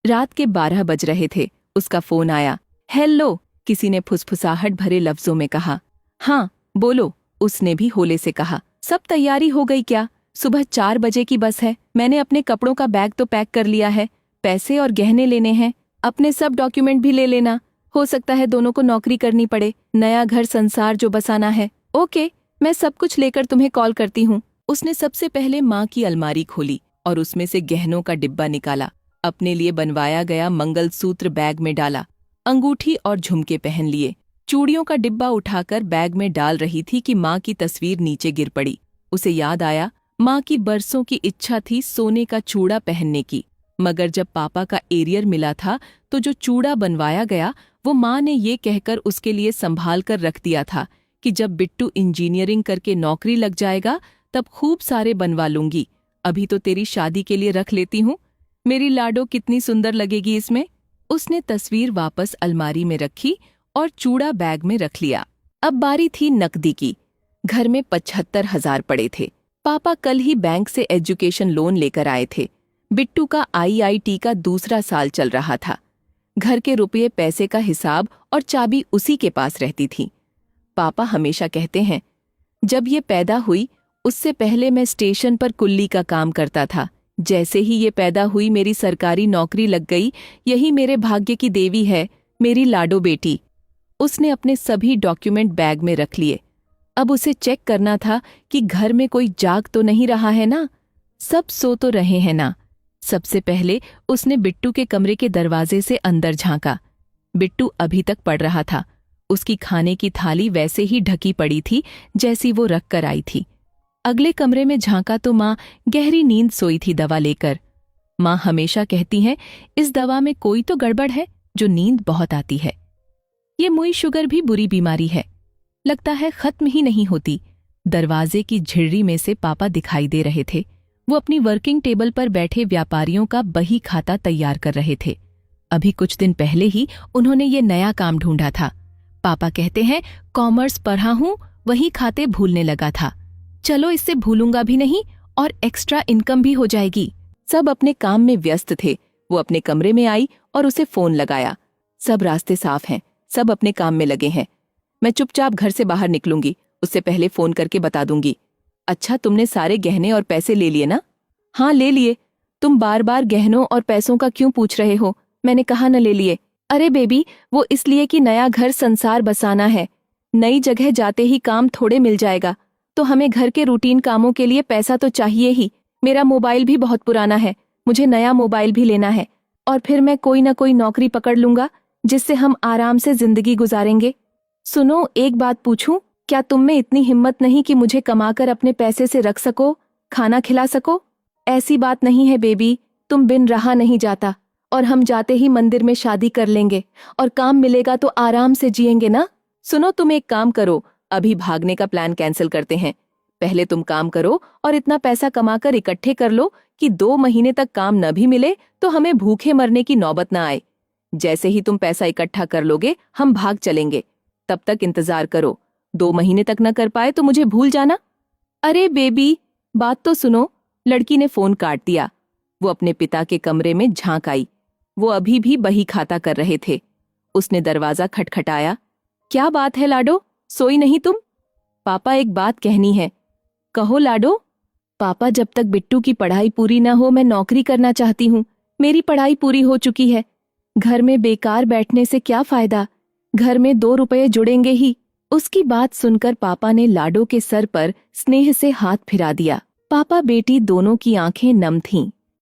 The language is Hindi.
रात के 12 बज रहे थे। उसका फोन आया। हेलो, किसी ने फुसफुसाहट भरे लफ्जों में कहा। हाँ बोलो, उसने भी होले से कहा। सब तैयारी हो गई क्या? सुबह 4 बजे की बस है। मैंने अपने कपड़ों का बैग तो पैक कर लिया है। पैसे और गहने लेने हैं। अपने सब डॉक्यूमेंट भी ले लेना। हो सकता है दोनों को नौकरी करनी पड़े। नया घर संसार जो बसाना है। ओके, मैं सब कुछ लेकर तुम्हें कॉल करती हूँ। उसने सबसे पहले माँ की अलमारी खोली और उसमें से गहनों का डिब्बा निकाला। अपने लिए बनवाया गया मंगलसूत्र बैग में डाला। अंगूठी और झुमके पहन लिए। चूड़ियों का डिब्बा उठाकर बैग में डाल रही थी कि माँ की तस्वीर नीचे गिर पड़ी। उसे याद आया, माँ की बरसों की इच्छा थी सोने का चूड़ा पहनने की, मगर जब पापा का एरियर मिला था तो जो चूड़ा बनवाया गया वो माँ ने ये कहकर उसके लिए संभाल कर रख दिया था कि जब बिट्टू इंजीनियरिंग करके नौकरी लग जाएगा तब खूब सारे बनवा लूंगी। अभी तो तेरी शादी के लिए रख लेती हूँ। मेरी लाडो कितनी सुंदर लगेगी इसमें। उसने तस्वीर वापस अलमारी में रखी और चूड़ा बैग में रख लिया। अब बारी थी नकदी की। घर में 75,000 पड़े थे। पापा कल ही बैंक से एजुकेशन लोन लेकर आए थे। बिट्टू का IIT का दूसरा साल चल रहा था। घर के रुपये पैसे का हिसाब और चाबी उसी के पास रहती थी। पापा हमेशा कहते हैं, जब ये पैदा हुई उससे पहले मैं स्टेशन पर कुल्ली का काम करता था। जैसे ही ये पैदा हुई मेरी सरकारी नौकरी लग गई। यही मेरे भाग्य की देवी है, मेरी लाडो बेटी। उसने अपने सभी डॉक्यूमेंट बैग में रख लिए। अब उसे चेक करना था कि घर में कोई जाग तो नहीं रहा है ना, सब सो तो रहे हैं ना। सबसे पहले उसने बिट्टू के कमरे के दरवाजे से अंदर झांका। बिट्टू अभी तक पढ़ रहा था। उसकी खाने की थाली वैसे ही ढकी पड़ी थी जैसी वो रख कर आई थी। अगले कमरे में झांका तो माँ गहरी नींद सोई थी दवा लेकर। माँ हमेशा कहती हैं, इस दवा में कोई तो गड़बड़ है जो नींद बहुत आती है। ये मुई शुगर भी बुरी बीमारी है, लगता है खत्म ही नहीं होती। दरवाजे की झिर्री में से पापा दिखाई दे रहे थे। वो अपनी वर्किंग टेबल पर बैठे व्यापारियों का बही खाता तैयार कर रहे थे। अभी कुछ दिन पहले ही उन्होंने ये नया काम ढूंढा था। पापा कहते हैं, कॉमर्स पढ़ा हूं, वही खाते भूलने लगा था। चलो इससे भूलूंगा भी नहीं और एक्स्ट्रा इनकम भी हो जाएगी। सब अपने काम में व्यस्त थे। वो अपने कमरे में आई और उसे फोन लगाया। सब रास्ते साफ हैं, सब अपने काम में लगे हैं। मैं चुपचाप घर से बाहर निकलूंगी, उससे पहले फोन करके बता दूंगी। अच्छा, तुमने सारे गहने और पैसे ले लिए ना? हाँ ले लिए। तुम बार बार गहनों और पैसों का क्यों पूछ रहे हो? मैंने कहा न ले लिए। अरे बेबी, वो इसलिए कि नया घर संसार बसाना है। नई जगह जाते ही काम थोड़े मिल जाएगा, तो हमें घर के रूटीन कामों के लिए पैसा तो चाहिए ही। मेरा मोबाइल भी बहुत पुराना है, मुझे नया मोबाइल भी लेना है। और फिर मैं कोई न कोई नौकरी पकड़ लूंगा जिससे हम आराम से जिंदगी गुजारेंगे। सुनो, एक बात पूछूं? क्या तुम में इतनी हिम्मत नहीं कि मुझे कमाकर अपने पैसे से रख सको, खाना खिला सको? ऐसी बात नहीं है बेबी, तुम बिन रहा नहीं जाता। और हम जाते ही मंदिर में शादी कर लेंगे और काम मिलेगा तो आराम से जिएंगे ना। सुनो, तुम एक काम करो, अभी भागने का प्लान कैंसिल करते हैं। पहले तुम काम करो और इतना पैसा कमाकर इकट्ठे कर लो कि 2 महीने तक काम न भी मिले तो हमें भूखे मरने की नौबत न आए। जैसे ही तुम पैसा इकट्ठा कर लोगे हम भाग चलेंगे। तब तक इंतजार करो। 2 महीने तक न कर पाए तो मुझे भूल जाना। अरे बेबी, बात तो सुनो। लड़की ने फोन काट दिया। वो अपने पिता के कमरे में झांक आई। वो अभी भी बही खाता कर रहे थे। उसने दरवाजा खटखटाया। क्या बात है लाडो, सोई नहीं तुम? पापा, एक बात कहनी है। कहो लाडो। पापा, जब तक बिट्टू की पढ़ाई पूरी न हो मैं नौकरी करना चाहती हूँ। मेरी पढ़ाई पूरी हो चुकी है। घर में बेकार बैठने से क्या फायदा? घर में 2 रुपये जुड़ेंगे ही। उसकी बात सुनकर पापा ने लाडो के सर पर स्नेह से हाथ फिरा दिया। पापा बेटी दोनों की आंखें नम थीं।